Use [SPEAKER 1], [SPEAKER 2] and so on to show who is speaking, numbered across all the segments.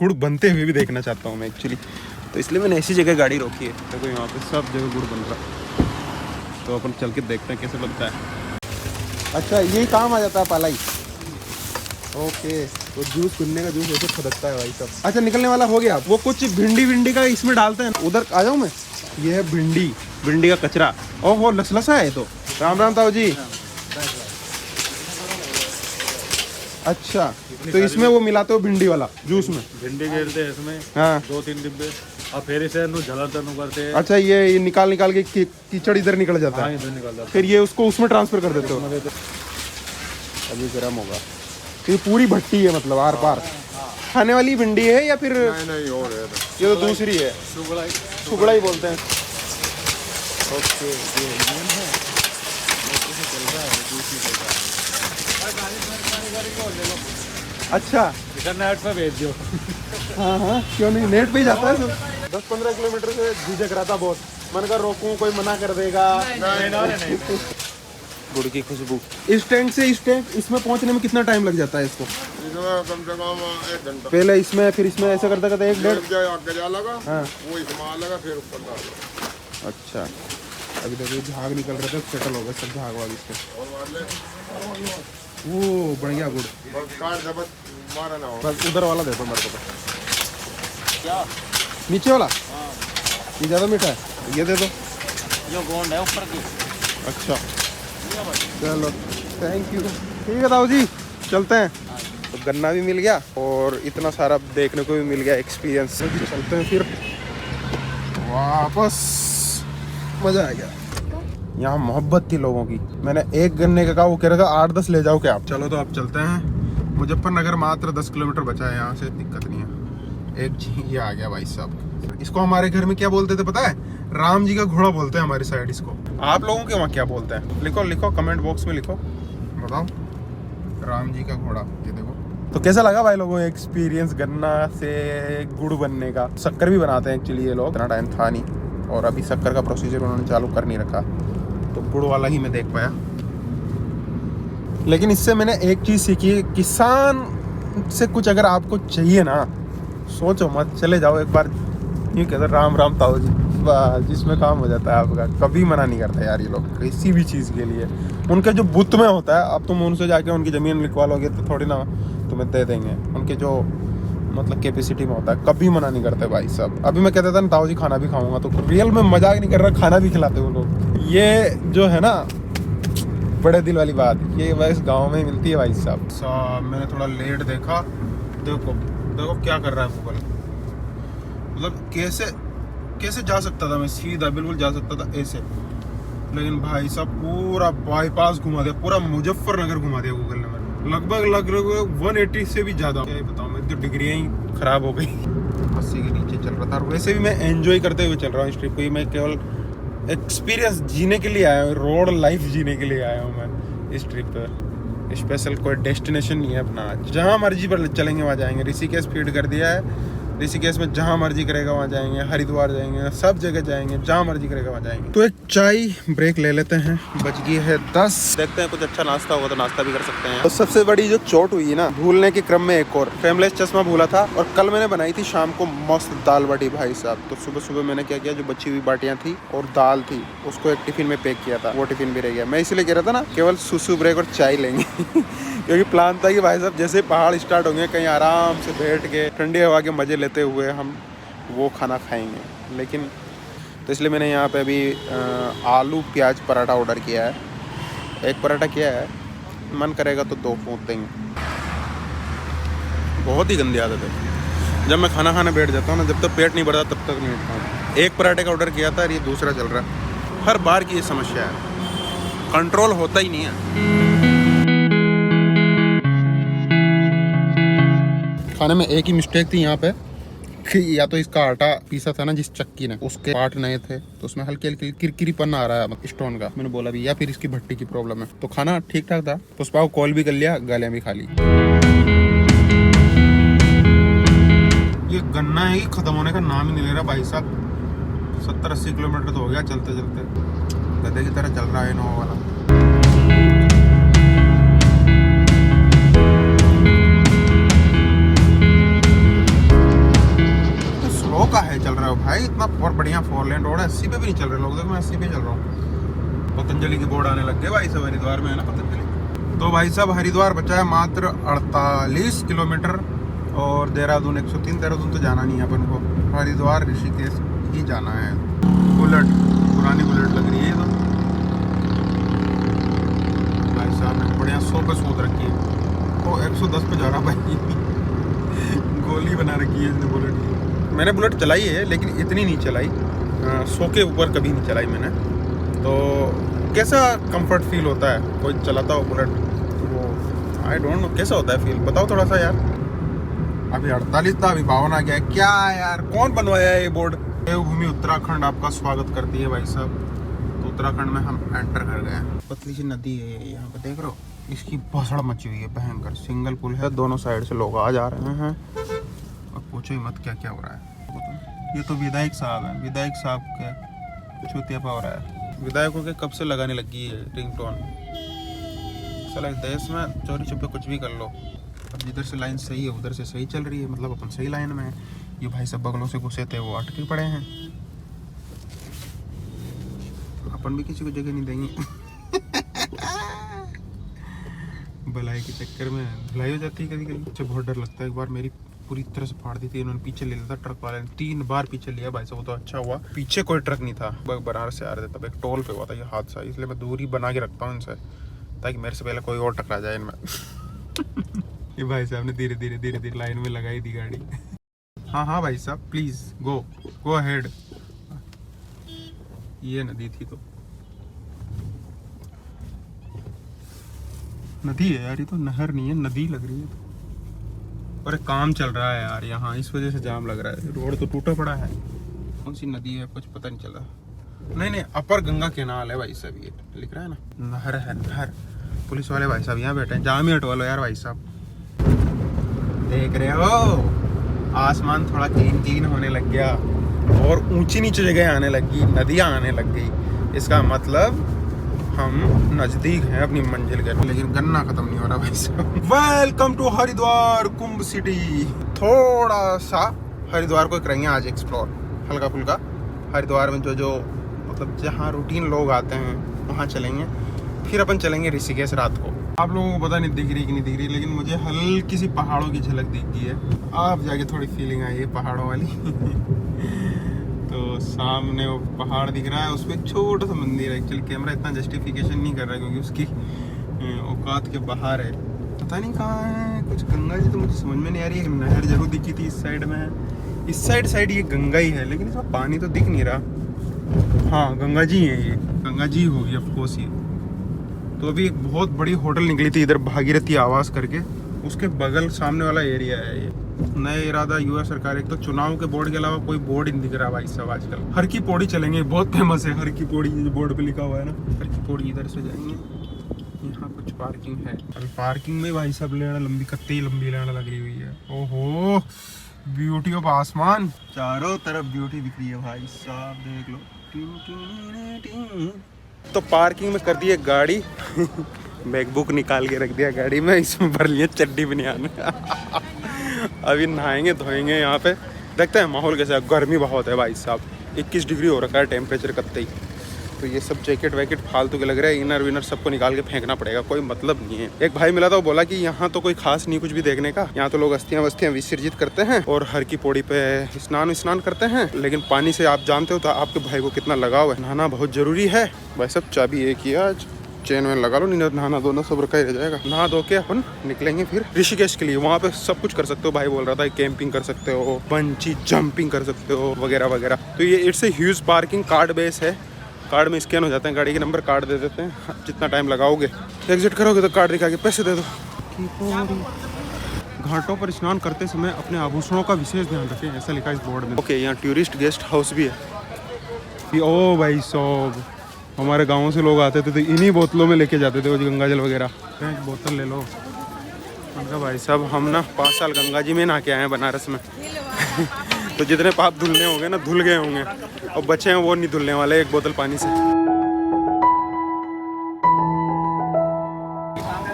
[SPEAKER 1] गुड़ बनते हुए भी देखना चाहता हूँ मैं एक्चुअली, तो इसलिए मैंने ऐसी जगह गाड़ी रोकी है। देखो यहाँ पे सब जगह गुड़ बन रहा, तो अपन चल के देखते हैं कैसे बनता है। अच्छा यही काम आ जाता है पालाई। ओके, तो जूस खुलने का जूस ऐसे खदकता है भाई सब। अच्छा निकलने वाला हो गया। वो कुछ भिंडी का इसमें डालते हैं, उधर आ जाऊँ मैं। ये है भिंडी का कचरा। ओहो लसलसा है तो। राम राम ताऊ जी। अच्छा तो इसमें वो मिलाते हो भिंडी वाला जूस में?
[SPEAKER 2] भिंडी घेरते हैं इसमें,
[SPEAKER 1] हाँ
[SPEAKER 2] 2-3 डिब्बे, और फिर इसे झलर करते हैं।
[SPEAKER 1] अच्छा ये निकाल के कीचड़ इधर निकल जाता है,
[SPEAKER 2] इधर निकल जाता
[SPEAKER 1] फिर ये उसको उसमें ट्रांसफर कर देते हो। अभी गर्म होगा। ये पूरी भट्टी है मतलब आर पार। खाने वाली भिंडी है या फिर
[SPEAKER 2] नहीं और है
[SPEAKER 1] ये तो दूसरी है? सुगड़ा ही बोलते हैं। ओके अच्छा
[SPEAKER 2] नेट पे भेज दो।
[SPEAKER 1] हाँ हाँ क्यों नहीं, नेट पे ही जाता है। 10-15 किलोमीटर से झिझक रहा था बहुत, मन कर रोकूं कोई मना कर देगा।
[SPEAKER 2] नहीं।
[SPEAKER 1] गुड़ की खुशबू। इस टैंक से इस टैंक इसमें पहुंचने में कितना टाइम लग जाता है इसको?
[SPEAKER 2] कम से कम 1 घंटा।
[SPEAKER 1] पहले इसमें फिर इसमें ऐसा करते करते 1-1.5।
[SPEAKER 2] हाँ वो इसमें लगा फिर ऊपर डालो।
[SPEAKER 1] अच्छा अभी तक ये झाग निकल रहे थे, सेटल हो गए सब झाग वाग इसके। वो बढ़िया गुड़। बस उधर वाला देखो मेरे को।
[SPEAKER 2] क्या
[SPEAKER 1] नीचे वाला? ये ज़्यादा मीठा है, ये दे दो।
[SPEAKER 2] जो गोंद है ऊपर की।
[SPEAKER 1] अच्छा चलो थैंक यू। ठीक है ताऊ जी चलते हैं। तो गन्ना भी मिल गया और इतना सारा देखने को भी मिल गया एक्सपीरियंस। चलते हैं फिर वापस। मज़ा आ गया। यहाँ मोहब्बत थी लोगों की। मैंने एक गन्ने का कहा, वो कह रहा था 8-10 ले जाओ क्या आप। चलो तो अब चलते हैं। मुजफ्फरनगर मात्र 10 किलोमीटर बचा है यहाँ से, दिक्कत नहीं है। एक जी ये आ गया भाई साहब। इसको हमारे घर में क्या बोलते थे पता है? राम जी का घोड़ा बोलते हैं हमारी साइड इसको। आप लोगों के वहाँ क्या बोलते हैं? लिखो कमेंट बॉक्स में लिखो, बताओ। राम जी का घोड़ा। ये देखो। तो कैसा लगा भाई लोगों को एक्सपीरियंस गन्ना से गुड़ बनने का? शक्कर भी बनाते हैं एक्चुअली ये लोग, इतना टाइम था नहीं, और अभी शक्कर का प्रोसीजर उन्होंने चालू कर नहीं रखा, तो गुड़ वाला ही मैं देख पाया। लेकिन इससे मैंने एक चीज़ सीखी, किसान से कुछ अगर आपको चाहिए ना, सोचो मत, चले जाओ एक बार। यूँ कहते राम राम ताऊ जी, बस जिसमें काम हो जाता है आपका। कभी मना नहीं करता यार ये लोग किसी भी चीज़ के लिए। उनके जो बुत में होता है, अब तुम उनसे जाके उनकी ज़मीन लिखवा लोगे तो थोड़ी ना तुम्हें दे देंगे। उनके जो मतलब कैपेसिटी में होता है, कभी मना नहीं करते भाई साहब। अभी मैं कहता था ना ताऊ जी खाना भी खाऊंगा, तो रियल में मजाक नहीं कर रहा, खाना भी खिलाते वो लोग। ये जो है ना बड़े दिल वाली बात, ये बस गांव में ही मिलती है भाई साहब। मैंने थोड़ा लेट देखा, देखो क्या कर रहा है गूगल। मतलब कैसे जा सकता था मैं सीधा, बिल्कुल जा सकता था ऐसे, लेकिन भाई साहब पूरा बाईपास घुमा दिया, पूरा मुजफ्फरनगर घुमा दिया गूगल ने। लगभग 180 से भी ज़्यादा। क्या बताऊँ, मैं तो डिग्रियाँ ही खराब हो गई। 80 के नीचे चल रहा था। वैसे भी मैं एंजॉय करते हुए चल रहा हूँ इस ट्रिप को। मैं केवल एक्सपीरियंस जीने के लिए आया हूँ, रोड लाइफ जीने के लिए आया हूँ मैं इस ट्रिप पर। स्पेशल कोई डेस्टिनेशन नहीं है अपना, जहाँ मर्जी पर चलेंगे वहाँ जाएंगे। ऋषिकेश फीड कर दिया है, ऋषिकेश में जहाँ मर्जी करेगा वहाँ जाएंगे, हरिद्वार जाएंगे, सब जगह जाएंगे, जहाँ मर्जी करेगा वहाँ जाएंगे। तो एक चाय ब्रेक ले लेते हैं, बच गई है 10। देखते हैं कुछ अच्छा नाश्ता होगा तो नाश्ता भी कर सकते हैं। तो सबसे बड़ी जो चोट हुई ना, भूलने के क्रम में एक और फेमलेस चश्मा भूला था। और कल मैंने बनाई थी शाम को मस्त दाल बाटी भाई साहब। तो सुबह सुबह मैंने क्या किया, जो बची हुई बाटियाँ थी और दाल थी, उसको एक टिफिन में पैक किया था। वो टिफिन भी रह गया। मैं इसलिए कह रहा था ना केवल सुसु ब्रेक और चाय लेंगे क्योंकि प्लान था कि भाई साहब जैसे पहाड़ स्टार्ट होंगे, कहीं आराम से बैठ के ठंडी हवा के मज़े लेते हुए हम वो खाना खाएंगे। लेकिन तो इसलिए मैंने यहाँ पे अभी आलू प्याज पराठा ऑर्डर किया है। एक पराठा किया है, मन करेगा तो 2 फूंक देंगे। बहुत ही गंदी आदत है, जब मैं खाना खाने बैठ जाता हूँ ना, जब तक पेट नहीं भरता तब तक नहीं उठता हूँ। एक पराठे का ऑर्डर किया था और ये दूसरा चल रहा है। हर बार की ये समस्या है, कंट्रोल होता ही नहीं है। खाने में एक ही मिस्टेक थी यहाँ पे, या तो इसका आटा पीसा था ना जिस चक्की ने, उसके पार्ट नए थे, तो उसमें हल्की हल्की किरकिरीपन आ रहा है स्टोन का। मैंने बोला भी, या फिर इसकी भट्टी की प्रॉब्लम है। तो खाना ठीक ठाक था, पुष्पा को कॉल भी कर लिया, गालियाँ भी खा ली। ये गन्ना ही खत्म होने का नाम ही नहीं ले रहा भाई साहब। 70-80 किलोमीटर तो हो गया चलते चलते, गधे की तरह चल रहा है इनोवा वाला। भाई इतना बहुत बढ़िया 4 लेन रोड है, 80 पे भी नहीं चल रहे लोग। देखो मैं 80 पे चल रहा हूँ। पतंजलि के बोर्ड आने लग गए भाई साहब, हरिद्वार में है ना पतंजलि। तो भाई साहब हरिद्वार बचा है मात्र 48 किलोमीटर और देहरादून 103। देहरादून तो जाना नहीं है अपन को, हरिद्वार ऋषिकेश ही जाना है। बुलेट, पुरानी बुलेट लग रही है तो भाई साहब ने बढ़िया 100 पे सोच रखी है। तो 110 पे जा रहा भाई गोली बना रखी है इसने बुलेट की। मैंने बुलेट चलाई है लेकिन इतनी नहीं चलाई, 100 के ऊपर कभी नहीं चलाई मैंने। तो कैसा कंफर्ट फील होता है कोई चलाता हो बुलेट, वो आई डोंट नो कैसा होता है फील, बताओ थोड़ा सा यार। अभी 48 था, अभी 52 आ गया है। क्या यार कौन बनवाया है ये बोर्ड? देवभूमि उत्तराखंड आपका स्वागत करती है भाई साहब। तो उत्तराखंड में हम एंटर कर गए हैं। पतली सी नदी है यहाँ पे, देख रहे हो, इसकी भसड़ मची हुई है भयंकर। सिंगल पुल है, दोनों साइड से लोग आ जा रहे हैं। और पूछो ही मत क्या क्या हो रहा है। ये तो विधायक साहब है, विधायक साहब के चुतियापा हो रहा है। विधायकों के कब से लगाने लगी है रिंगटोन। साला इस देश में चोरी छुपे कुछ भी कर लो, अब जिधर से लाइन सही है उधर से सही चल रही है, मतलब अपन सही लाइन में है। ये भाई सब बगलों से घुसे थे, वो अटके पड़े हैं। अपन भी किसी को जगह नहीं देंगे भलाई के चक्कर में धुलाई हो जाती है कभी कभी। मुझे बहुत डर लगता है। एक बार मेरी पूरी तरह से फाड़ दी थी इन्होंने, पीछे ले लिया था ट्रक वाले ने, 3 बार पीछे लिया भाई साहब। वो तो अच्छा हुआ पीछे कोई ट्रक नहीं था, बनारस से आ रहे थे, तब एक टोल पे हुआ था ये हादसा। इसलिए मैं दूरी बना के रखता हूँ इनसे, ताकि मेरे से पहले कोई और टकरा जाए इनमें ये भाई साहब ने धीरे धीरे लाइन में लगाई दी गाड़ी। हाँ भाई साहब प्लीज गो अहेड। ये नदी थी तो नदी है यार, ये तो नहर नहीं है, नदी लग रही है। और एक काम चल रहा है यार यहाँ, इस वजह से जाम लग रहा है। रोड तो टूटा पड़ा है। कौन सी नदी है कुछ पता नहीं चला। नहीं अपर गंगा केनाल है भाई साहब, ये लिख रहा है ना, नहर है नहर। पुलिस वाले भाई साहब यहाँ बैठे हैं, जाम ही हटवा लो यार भाई साहब। देख रहे हो आसमान थोड़ा क्लीन होने लग गया और ऊंची नीचे जगह आने लगी, नदियाँ आने लग गई। इसका मतलब हम नजदीक हैं अपनी मंजिल के। लेकिन गन्ना खत्म नहीं हो रहा भाई साहब। Welcome to Haridwar Kumbh city. थोड़ा सा हरिद्वार को करेंगे आज एक्सप्लोर, हल्का फुल्का। हरिद्वार में जो मतलब जहाँ रूटीन लोग आते हैं वहाँ चलेंगे। फिर अपन चलेंगे ऋषिकेश रात को। आप लोगों को पता नहीं दिख रही कि नहीं दिख रही, लेकिन मुझे हल्की सी पहाड़ों की झलक दिख गई है। आप जाके थोड़ी फीलिंग आई है पहाड़ों वाली तो सामने वो पहाड़ दिख रहा है, उस पर एक छोटा सा मंदिर है। एक्चुअली कैमरा इतना जस्टिफिकेशन नहीं कर रहा है क्योंकि उसकी औकात के बाहर है। पता नहीं कहाँ है, कुछ गंगा जी तो मुझे समझ में नहीं आ रही है। नहर जरूर दिखी थी इस साइड में, इस साइड ये गंगा ही है, लेकिन इसमें पानी तो दिख नहीं रहा। हाँ गंगा जी है, ये गंगा जी होगी ऑफकोर्स ये। तो अभी एक बहुत बड़ी होटल निकली थी इधर भागीरथी आवास करके, उसके बगल सामने वाला एरिया है ये। नए इरादा युवा सरकार। एक तो चुनाव के बोर्ड के अलावा कोई बोर्ड ही नहीं दिख रहा भाई साहब आजकल। हर की पौड़ी चलेंगे, बहुत फेमस है हर की पौड़ी, जो बोर्ड पे लिखा हुआ है ना, हर की पौड़ी। इधर से जाएंगे, यहाँ कुछ पार्किंग है। अभी पार्किंग में भाई साहब लेना लंबी, कत्ती लंबी लेना लग रही हुई है। ओहो ब्यूटी ऑफ आसमान, चारों तरफ ब्यूटी दिख रही है भाई साहब, देख लो। तो पार्किंग में कर दी है गाड़ी मैकबुक निकाल के रख दिया गाड़ी में, इसमें भर लिए चड्डी बनियान अभी नहाएंगे धोएंगे यहाँ पे। देखते हैं माहौल कैसा है। गर्मी बहुत है भाई साहब, 21 डिग्री हो रखा है टेम्परेचर कत्ते ही। तो ये सब जैकेट वैकेट फालतू के लग रहे हैं, इनर विनर सबको निकाल के फेंकना पड़ेगा, कोई मतलब नहीं है। एक भाई मिला था, वो बोला कि यहाँ तो कोई खास नहीं कुछ भी देखने का, यहाँ तो लोग अस्थियां वस्तियां विसर्जित करते हैं और हर की पौड़ी पे स्नान करते हैं। लेकिन पानी से आप जानते हो तो आपके भाई को कितना लगाव है, नहाना बहुत जरूरी है भाई साहब। चाबी एक ही आज, चेन वेन लगा लो, नहीं नहाना दोनों सब रखा ही रह जाएगा। नहा धो के अपन निकलेंगे फिर ऋषिकेश के लिए। वहाँ पे सब कुछ कर सकते हो, भाई बोल रहा था कैंपिंग कर सकते हो, बंची जंपिंग कर सकते हो वगैरह वगैरह। तो ये it's a huge parking, card base है। कार्ड में स्कैन हो जाते हैं, गाड़ी के नंबर कार्ड दे देते हैं। जितना टाइम लगाओगे एग्जिट करोगे तो कार्ड दिखा के पैसे दे दो। घाटों पर स्नान करते समय अपने आभूषणों का विशेष ध्यान रखें, ऐसा लिखा है इस बोर्ड में। ओके, यहाँ टूरिस्ट गेस्ट हाउस भी है। ओ भाई साहब, हमारे गाँव से लोग आते थे तो इन्हीं बोतलों में लेके जाते थे वो गंगा जल वगैरह। बोतल ले लो। उनका भाई साहब हम ना 5 साल गंगा जी में नहा के आए हैं बनारस में तो जितने पाप धुलने होंगे ना धुल गए होंगे, और बच्चे हैं वो नहीं धुलने वाले एक बोतल पानी से।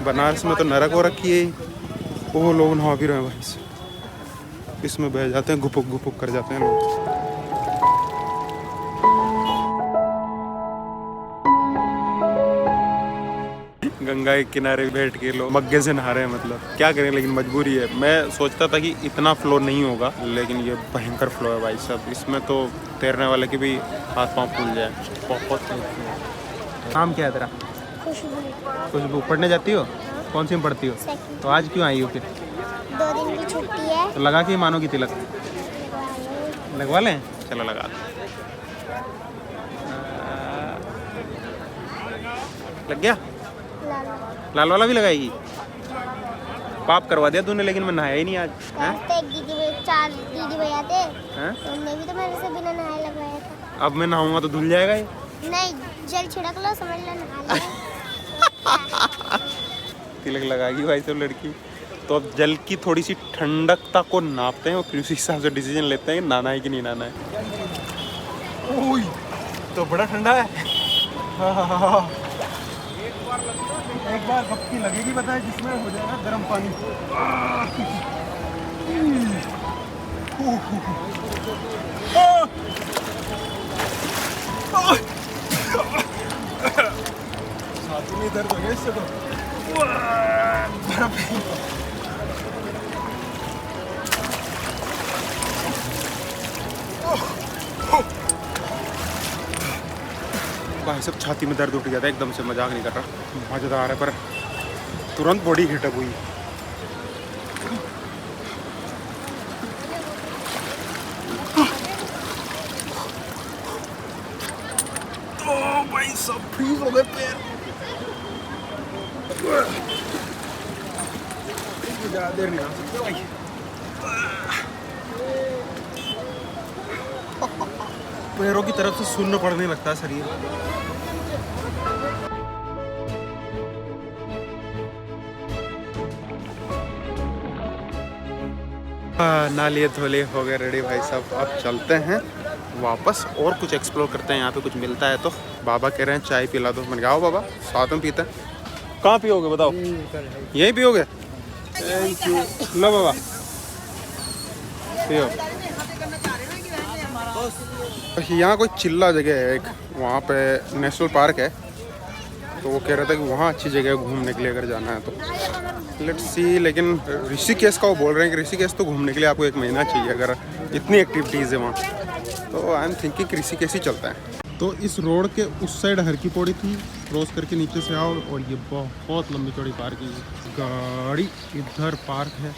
[SPEAKER 1] बनारस में तो नरक हो रखी है, वो लोग नहा भी रहे हैं भाई, इसमें बह जाते हैं, घुपुक घुपुक कर जाते हैं लोग। गंगा के किनारे बैठ के लोग मग्गे से नहा रहे हैं, मतलब क्या करें, लेकिन मजबूरी है। मैं सोचता था कि इतना फ्लो नहीं होगा, लेकिन ये भयंकर फ्लो है भाई साहब। इसमें तो तैरने वाले के भी हाथ पाँव फूल जाए, बहुत। नाम क्या है तेरा? खुशबू। पढ़ने जाती हो? कौन सी में पढ़ती हो? तो आज क्यों आई हो फिर?
[SPEAKER 3] 2 दिन की छुट्टी है।
[SPEAKER 1] तो लगा के मानो की तिलक लगवा लें, चलो लगा दो। लग गया? लाल वाला भी लगाएगी? पाप करवा दिया तूने, लेकिन मैं नहाया ही नहीं आज। हैं?
[SPEAKER 3] एक दीदी 4 दीदी भैया थे,
[SPEAKER 1] हैं?
[SPEAKER 3] उनने भी तो मेरे से बिना नहाए लगवाया था।
[SPEAKER 1] अब मैं नहाऊंगा तो धुल जाएगा ये।
[SPEAKER 3] नहीं, जल छिड़क लो, समझ लो नहा लो।
[SPEAKER 1] तिलक लगाएगी भाई सब लड़की। तो अब जल की थोड़ी सी ठंडकता को नापते हैं और फिर उसी हिसाब से डिसीजन लेते हैं कि नहाना है कि नहीं नहाना है। ओह, तो बड़ा ठंडा है। एक बार डुबकी लगेगी, बताए, जिसमें हो जाएगा गर्म पानी। छाती में दर्द हो गया इससे तो। भाई सब छाती में दर्द उठ गया था एकदम से, मजाक नहीं कर रहा, मजेदार है, पर तुरंत बॉडी हीटअप हुई। ओ भाई सब फ्रीज हो गए पैर। ज़्यादा देर नहीं आ सकते भाई। पैरों की तरफ से सुन्न पड़ने लगता है शरीर। नालिए धोले हो गए रेडी भाई साहब। अब चलते हैं वापस और कुछ एक्सप्लोर करते हैं। यहाँ पे कुछ मिलता है तो। बाबा कह रहे हैं चाय पिला दो। मैंने कहा आओ बाबा, साथ में पीते हैं। कहाँ पियोगे बताओ? यहीं पियोगे? Thank you. लो बाबा पियो। यहाँ कोई चिल्ला जगह है एक, वहाँ पे नेशनल पार्क है, तो वो कह रहा था कि वहाँ अच्छी जगह है घूमने के लिए अगर जाना है तो। Let's see. लेकिन ऋषिकेश का वो बोल रहे हैं कि ऋषिकेश तो घूमने के लिए आपको 1 महीना चाहिए, अगर इतनी एक्टिविटीज़ है वहाँ। तो आई एम थिंकिंग ऋषिकेश ही चलता है। तो इस रोड के उस साइड हर की पौड़ी थी, क्रॉस करके नीचे से आओ और ये बहुत लंबी चौड़ी पार्किंग है। गाड़ी इधर पार्क है।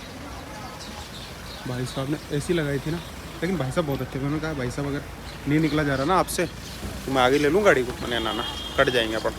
[SPEAKER 1] भाई साहब ने एसी लगाई थी ना, लेकिन भाई साहब बहुत अच्छे थे। उन्होंने कहा भाई साहब अगर नहीं निकला जा रहा ना आपसे तो मैं आगे ले लूँ गाड़ी को। मैंने ना कट जाएंगे अपन।